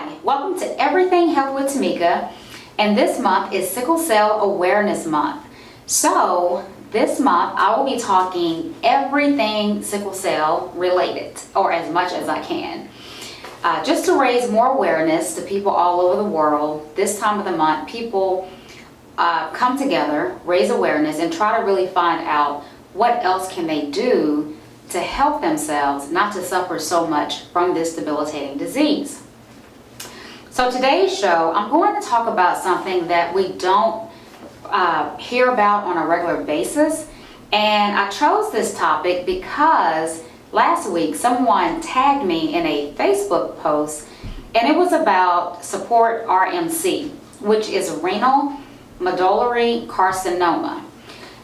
Hi, welcome to Everything Health with Tamika, and this month is Sickle Cell Awareness Month. So this month I will be talking everything sickle cell related, or as much as I can, just to raise more awareness to people all over the world. This time of the month, people come together, raise awareness, and try to really find out what else can they do to help themselves not to suffer so much from this debilitating disease. So today's show, I'm going to talk about something that we don't hear about on a regular basis. And I chose this topic because last week someone tagged me in a Facebook post, and it was about support RMC, which is Renal Medullary Carcinoma.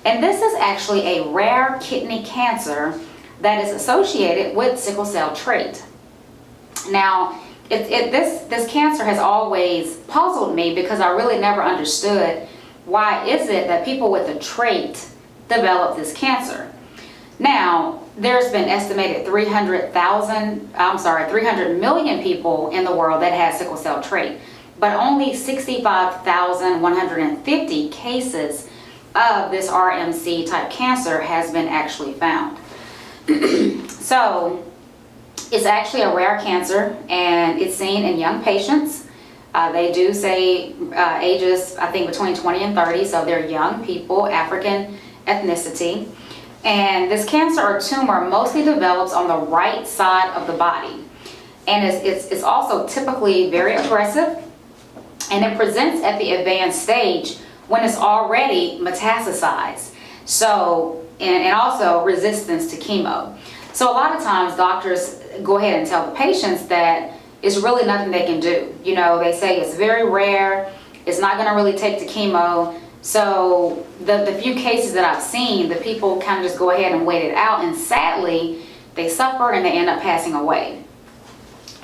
And this is actually a rare kidney cancer that is associated with sickle cell trait. Now, this cancer has always puzzled me because I really never understood why is it that people with the trait develop this cancer. Now, there's been estimated 300 million people in the world that have sickle cell trait, but only 65,150 cases of this RMC type cancer has been actually found. So it's actually a rare cancer, and it's seen in young patients. They do say ages, I think, between 20 and 30, so they're young people, African ethnicity. And this cancer or tumor mostly develops on the right side of the body. And it's also typically very aggressive, and it presents at the advanced stage when it's already metastasized. So, and also resistance to chemo. So a lot of times doctors go ahead and tell the patients that it's really nothing they can do. You know, they say it's very rare, it's not going to really take to chemo. So the few cases that I've seen, the people kind of just go ahead and wait it out, and sadly they suffer and they end up passing away.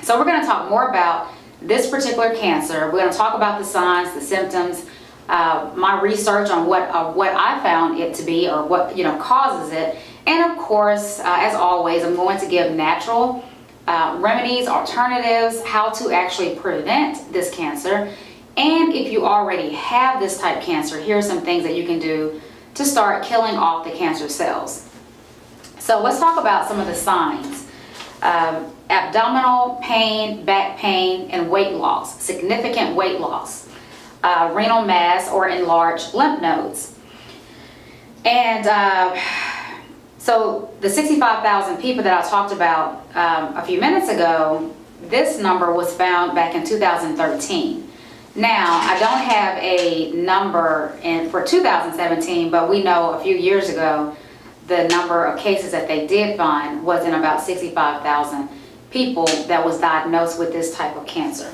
So we're going to talk more about this particular cancer. We're going to talk about the signs, the symptoms, my research on what I found it to be, or what causes it. And of course, as always, I'm going to give natural remedies, alternatives, how to actually prevent this cancer. And if you already have this type cancer, here are some things that you can do to start killing off the cancer cells. So let's talk about some of the signs. Abdominal pain, back pain, and weight loss, significant weight loss. Renal mass or enlarged lymph nodes. And so the 65,000 people that I talked about a few minutes ago, this number was found back in 2013. Now, I don't have a number for 2017, but we know a few years ago the number of cases that they did find was in about 65,000 people that was diagnosed with this type of cancer.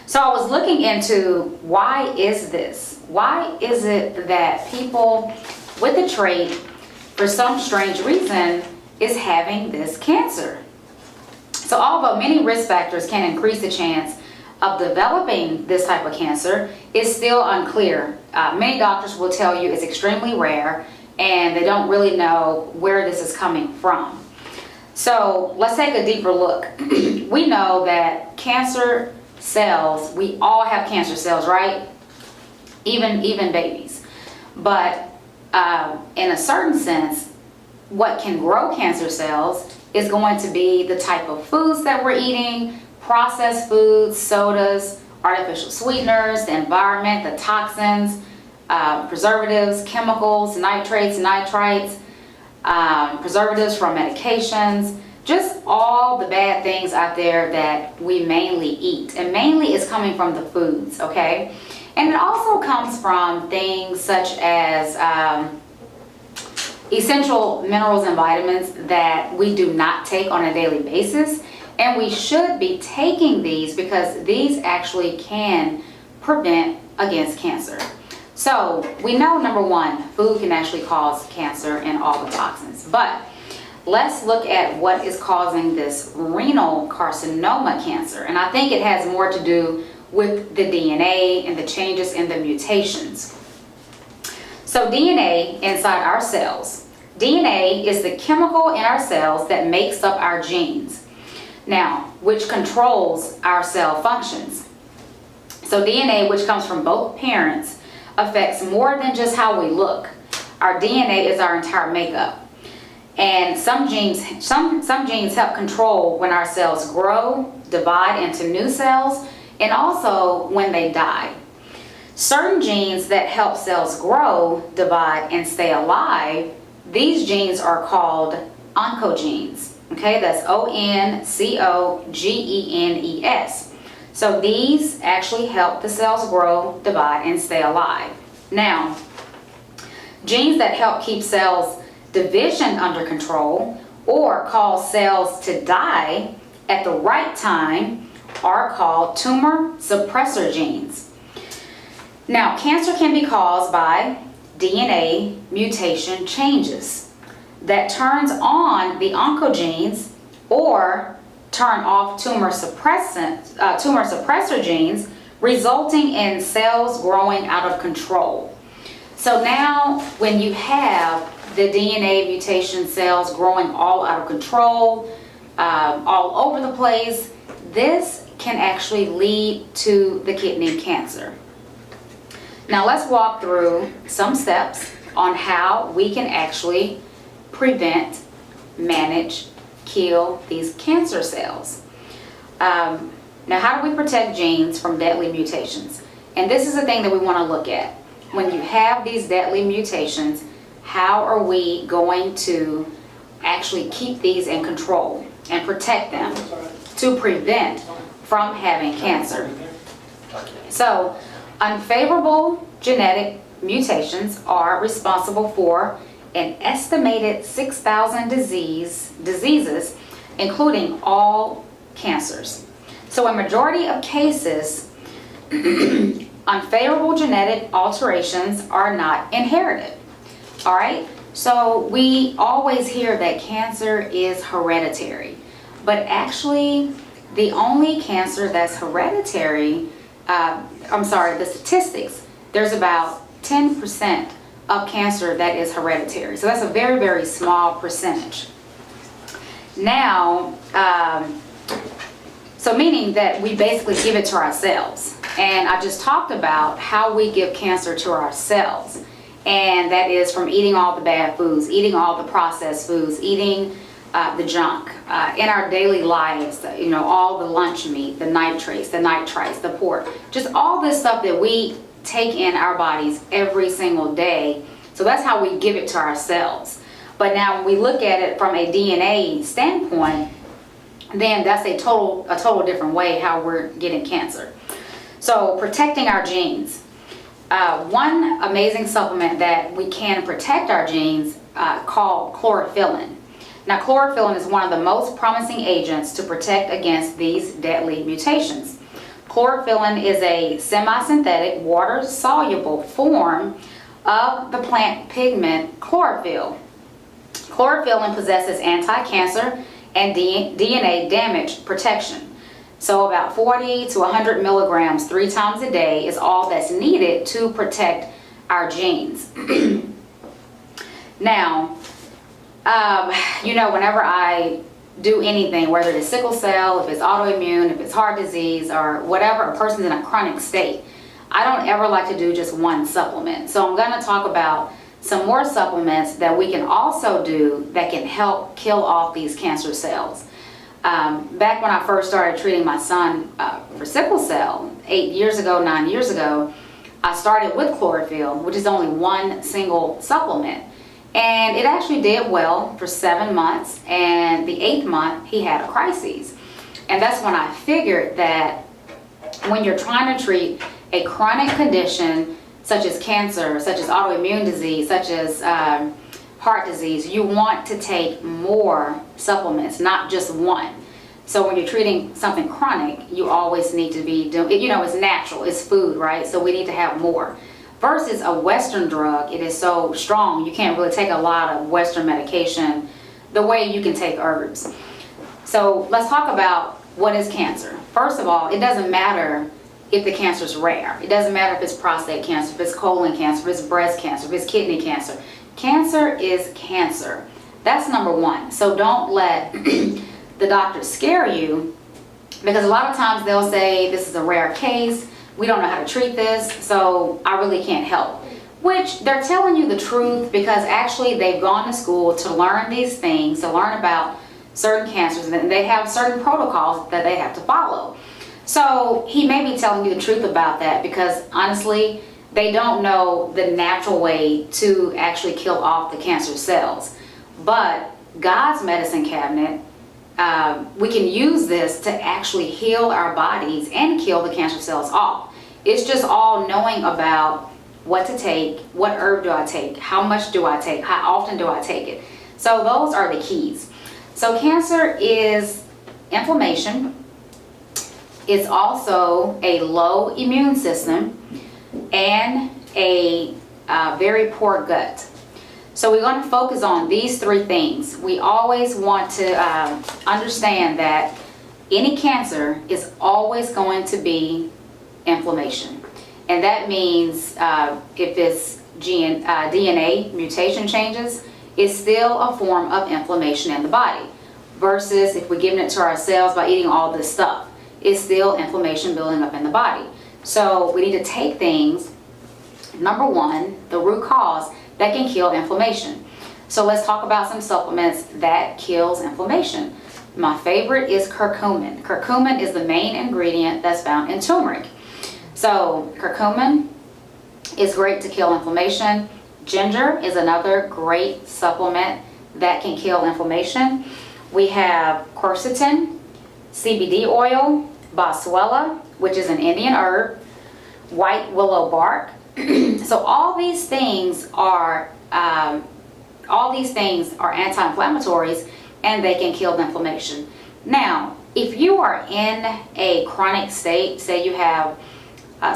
So I was looking into, why is this? Why is it that people with the trait, for some strange reason, is having this cancer? So although many risk factors can increase the chance of developing this type of cancer, it's still unclear. Many doctors will tell you it's extremely rare, and they don't really know where this is coming from. So let's take a deeper look. We know that cancer cells, we all have cancer cells, right? Even babies. But in a certain sense, what can grow cancer cells is going to be the type of foods that we're eating, processed foods, sodas, artificial sweeteners, the environment, the toxins, preservatives, chemicals, nitrates, nitrites, preservatives from medications, just all the bad things out there that we mainly eat. And mainly it's coming from the foods, okay? And it also comes from things such as essential minerals and vitamins that we do not take on a daily basis. And we should be taking these because these actually can prevent against cancer. So we know, number one, food can actually cause cancer and all the toxins. But let's look at what is causing this renal carcinoma cancer. And I think it has more to do with the DNA and the changes in the mutations. So DNA inside our cells. DNA is the chemical in our cells that makes up our genes. Now, which controls our cell functions. So DNA, which comes from both parents, affects more than just how we look. Our DNA is our entire makeup. And some genes help control when our cells grow, divide into new cells, and also when they die. Certain genes that help cells grow, divide, and stay alive, these genes are called oncogenes. Okay, that's ONCOGENES. So these actually help the cells grow, divide, and stay alive. Now, genes that help keep cells division under control or cause cells to die at the right time are called tumor suppressor genes. Now, cancer can be caused by DNA mutation changes that turns on the oncogenes or turn off tumor suppressor genes, resulting in cells growing out of control. So now when you have the DNA mutation cells growing all out of control, all over the place, this can actually lead to the kidney cancer. Now let's walk through some steps on how we can actually prevent, manage, kill these cancer cells. Now, how do we protect genes from deadly mutations? And this is the thing that we want to look at. When you have these deadly mutations, how are we going to actually keep these in control and protect them to prevent from having cancer? So, unfavorable genetic mutations are responsible for an estimated 6,000 diseases, including all cancers. So a majority of cases, unfavorable genetic alterations are not inherited. All right? So we always hear that cancer is hereditary, but actually the only cancer that's hereditary, the statistics, there's about 10% of cancer that is hereditary. So that's a very, very small percentage. Now, so meaning that we basically give it to ourselves. And I just talked about how we give cancer to ourselves. And that is from eating all the bad foods, eating all the processed foods, eating the junk in our daily lives, all the lunch meat, the nitrates, the pork, just all this stuff that we take in our bodies every single day. So that's how we give it to ourselves. But now when we look at it from a DNA standpoint, then that's a total different way how we're getting cancer. So protecting our genes. One amazing supplement that we can protect our genes called chlorophyllin. Now, chlorophyllin is one of the most promising agents to protect against these deadly mutations. Chlorophyllin is a semi-synthetic, water-soluble form of the plant pigment chlorophyll. Chlorophyllin possesses anti-cancer and DNA damage protection. So about 40 to 100 milligrams 3 times a day is all that's needed to protect our genes. Now, whenever I do anything, whether it's sickle cell, if it's autoimmune, if it's heart disease, or whatever, a person's in a chronic state, I don't ever like to do just one supplement. So I'm going to talk about some more supplements that we can also do that can help kill off these cancer cells. Back when I first started treating my son for sickle cell 9 years ago, I started with chlorophyll, which is only one single supplement. And it actually did well for 7 months, and the 8th month he had a crisis. And that's when I figured that when you're trying to treat a chronic condition such as cancer, such as autoimmune disease, such as heart disease, you want to take more supplements, not just one. So when you're treating something chronic, you always need to be doing, it's natural, it's food, right? So we need to have more. Versus a Western drug, it is so strong, you can't really take a lot of Western medication the way you can take herbs. So let's talk about what is cancer. First of all, it doesn't matter if the cancer is rare. It doesn't matter if it's prostate cancer, if it's colon cancer, if it's breast cancer, if it's kidney cancer. Cancer is cancer. That's number one. So don't let the the doctors scare you, because a lot of times they'll say this is a rare case, we don't know how to treat this, so I really can't help. Which they're telling you the truth, because actually they've gone to school to learn these things, to learn about certain cancers, and they have certain protocols that they have to follow. So he may be telling you the truth about that, because honestly, they don't know the natural way to actually kill off the cancer cells. But God's medicine cabinet, we can use this to actually heal our bodies and kill the cancer cells off. It's just all knowing about what to take, what herb do I take, how much do I take, how often do I take it. So those are the keys. So cancer is inflammation. It's also a low immune system and a very poor gut. So we're going to focus on these three things. We always want to understand that any cancer is always going to be inflammation. And that means if it's DNA mutation changes, it's still a form of inflammation in the body. Versus if we're giving it to ourselves by eating all this stuff, it's still inflammation building up in the body. So we need to take things, number one, the root cause that can kill inflammation. So let's talk about some supplements that kills inflammation. My favorite is curcumin. Curcumin is the main ingredient that's found in turmeric. So curcumin is great to kill inflammation. Ginger is another great supplement that can kill inflammation. We have quercetin, CBD oil, boswellia, which is an Indian herb, white willow bark. So all these things are anti-inflammatories, and they can kill the inflammation. Now, if you are in a chronic state, say you have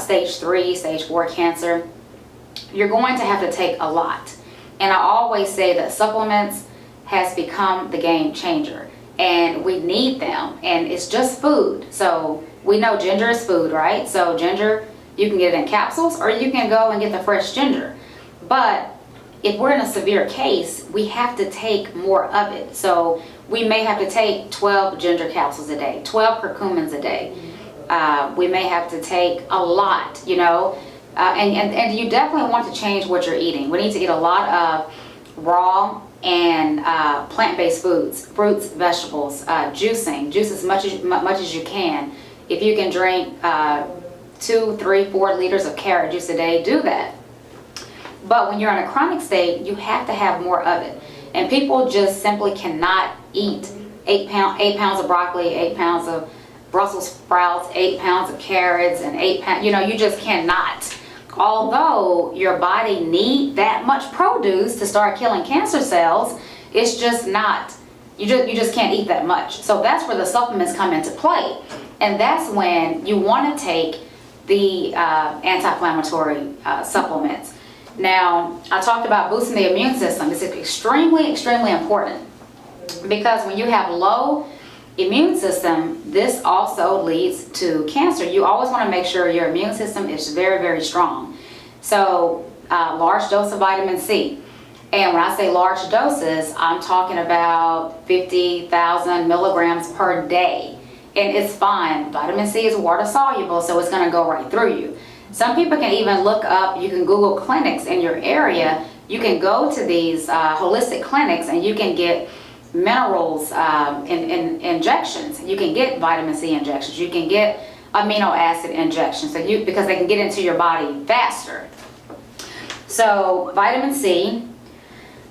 stage 3, stage 4 cancer, you're going to have to take a lot. And I always say that supplements has become the game changer, and we need them, and it's just food. So we know ginger is food, right? So ginger, you can get it in capsules, or you can go and get the fresh ginger. But if we're in a severe case, we have to take more of it. So we may have to take 12 ginger capsules a day, 12 curcumins a day. We may have to take a lot, you know, and you definitely want to change what you're eating. We need to eat a lot of raw and plant-based foods, fruits, vegetables, juice as much as you can. If you can drink 2, 3, 4 liters of carrot juice a day, do that. But when you're in a chronic state, you have to have more of it. And people just simply cannot eat 8 pounds of broccoli, 8 pounds of Brussels sprouts, 8 pounds of carrots, and 8 pounds, you know, you just cannot. Although your body needs that much produce to start killing cancer cells, it's just not, you just can't eat that much. So that's where the supplements come into play. And that's when you want to take the anti-inflammatory supplements. Now, I talked about boosting the immune system. It's extremely, extremely important, because when you have low immune system, this also leads to cancer. You always want to make sure your immune system is very, very strong. So, large dose of vitamin C. And when I say large doses, I'm talking about 50,000 milligrams per day. And it's fine. Vitamin C is water soluble, so it's going to go right through you. Some people can even look up, you can Google clinics in your area. You can go to these holistic clinics, and you can get minerals in injections. You can get vitamin C injections. You can get amino acid injections, so because they can get into your body faster. So vitamin C,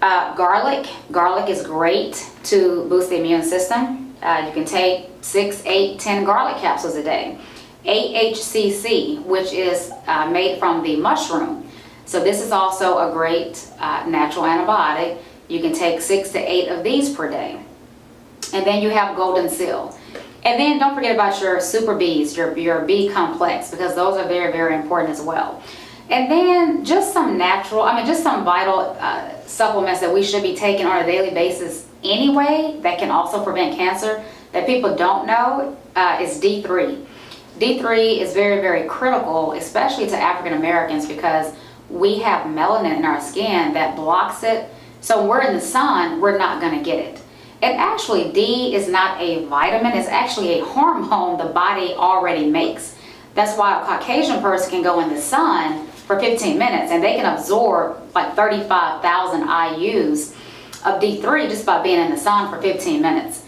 garlic. Garlic is great to boost the immune system. You can take 6, 8, 10 garlic capsules a day. AHCC, which is made from the mushroom. So this is also a great natural antibiotic. You can take 6 to 8 of these per day. And then you have golden seal. And then don't forget about your super Bs, your B complex, because those are very, very important as well. And then just some natural, just some vital supplements that we should be taking on a daily basis anyway that can also prevent cancer that people don't know is D3. D3 is very, very critical, especially to African Americans, because we have melanin in our skin that blocks it. So when we're in the sun, we're not going to get it. And actually, D is not a vitamin, it's actually a hormone the body already makes. That's why a Caucasian person can go in the sun for 15 minutes and they can absorb like 35,000 IUs of D3 just by being in the sun for 15 minutes.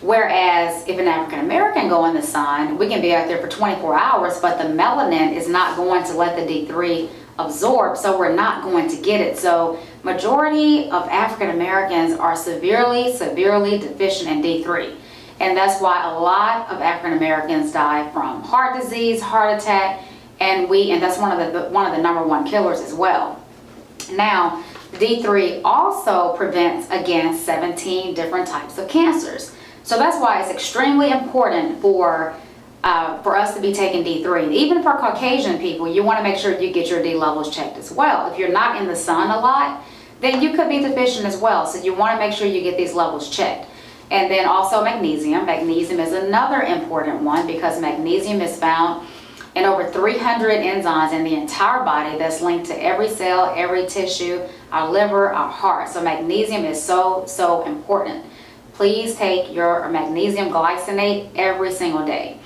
Whereas if an African American go in the sun, we can be out there for 24 hours, but the melanin is not going to let the D3 absorb, so we're not going to get it. So majority of African Americans are severely deficient in D3. And that's why a lot of African Americans die from heart disease, heart attack, and that's one of the #1 killers as well. Now, D3 also prevents against 17 different types of cancers. So that's why it's extremely important for us to be taking D3. Even for Caucasian people, you want to make sure you get your D levels checked as well. If you're not in the sun a lot, then you could be deficient as well. So you want to make sure you get these levels checked. And then also magnesium. Magnesium is another important one because magnesium is found in over 300 enzymes in the entire body that's linked to every cell, every tissue, our liver, our heart. So magnesium is so important. Please take your magnesium glycinate every single day.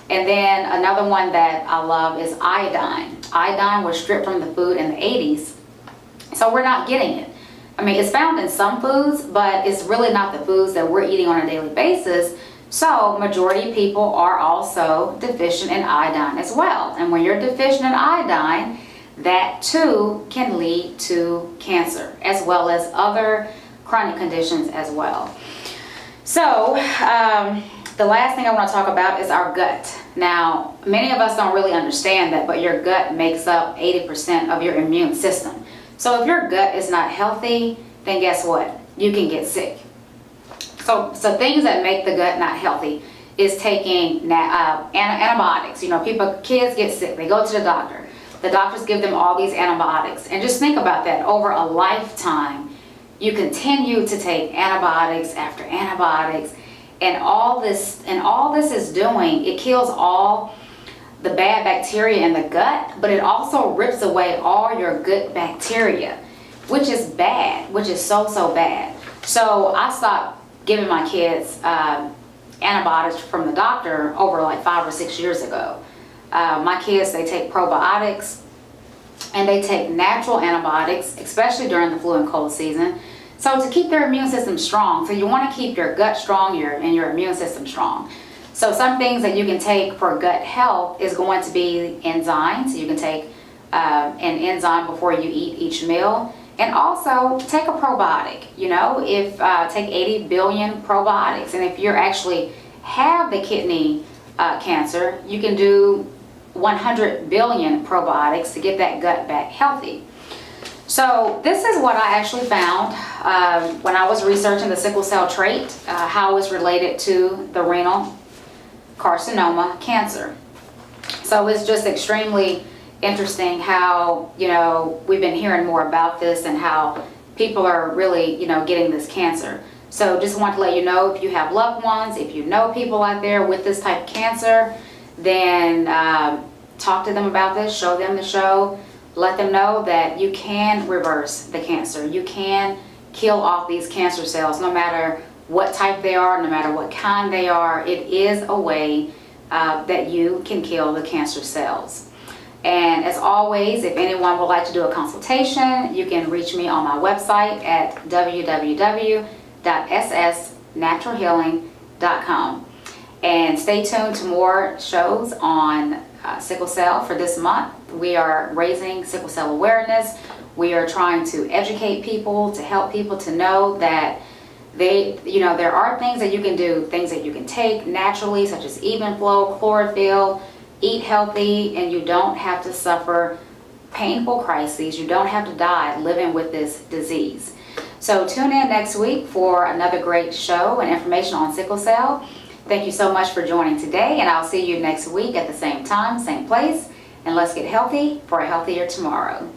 And then another one that I love is iodine. Iodine was stripped from the food in the 80s, so we're not getting it. I mean, it's found in some foods, but it's really not the foods that we're eating on a daily basis. So majority of people are also deficient in iodine as well. And when you're deficient in iodine, that too can lead to cancer as well as other chronic conditions as well. So the last thing I want to talk about is our gut. Now, many of us don't really understand that, but your gut makes up 80% of your immune system. So if your gut is not healthy, then guess what? You can get sick. So things that make the gut not healthy is taking antibiotics. You know, kids get sick, they go to the doctor. The doctors give them all these antibiotics. And just think about that, over a lifetime, you continue to take antibiotics after antibiotics. And all this is doing, it kills all the bad bacteria in the gut, but it also rips away all your good bacteria, which is bad, which is so bad. So I stopped giving my kids antibiotics from the doctor over like 5 or 6 years ago. My kids, they take probiotics and they take natural antibiotics, especially during the flu and cold season. So to keep their immune system strong, so you want to keep your gut strong and your immune system strong. So some things that you can take for gut health is going to be enzymes. You can take an enzyme before you eat each meal. And also take a probiotic. You know, take 80 billion probiotics. And if you actually have the kidney cancer, you can do 100 billion probiotics to get that gut back healthy. So this is what I actually found when I was researching the sickle cell trait, how it's related to the renal carcinoma cancer. So it's just extremely interesting how, you know, we've been hearing more about this and how people are really, you know, getting this cancer. So just want to let you know, if you have loved ones, if you know people out there with this type of cancer, then talk to them about this, show them the show. Let them know that you can reverse the cancer. You can kill off these cancer cells no matter what type they are, no matter what kind they are. It is a way that you can kill the cancer cells. And as always, if anyone would like to do a consultation, you can reach me on my website at www.ssnaturalhealing.com. And stay tuned to more shows on sickle cell for this month. We are raising sickle cell awareness. We are trying to educate people, to help people to know that there are things that you can do, things that you can take naturally, such as even flow, chlorophyll, eat healthy, and you don't have to suffer painful crises. You don't have to die living with this disease. So tune in next week for another great show and information on sickle cell. Thank you so much for joining today, and I'll see you next week at the same time, same place, and let's get healthy for a healthier tomorrow.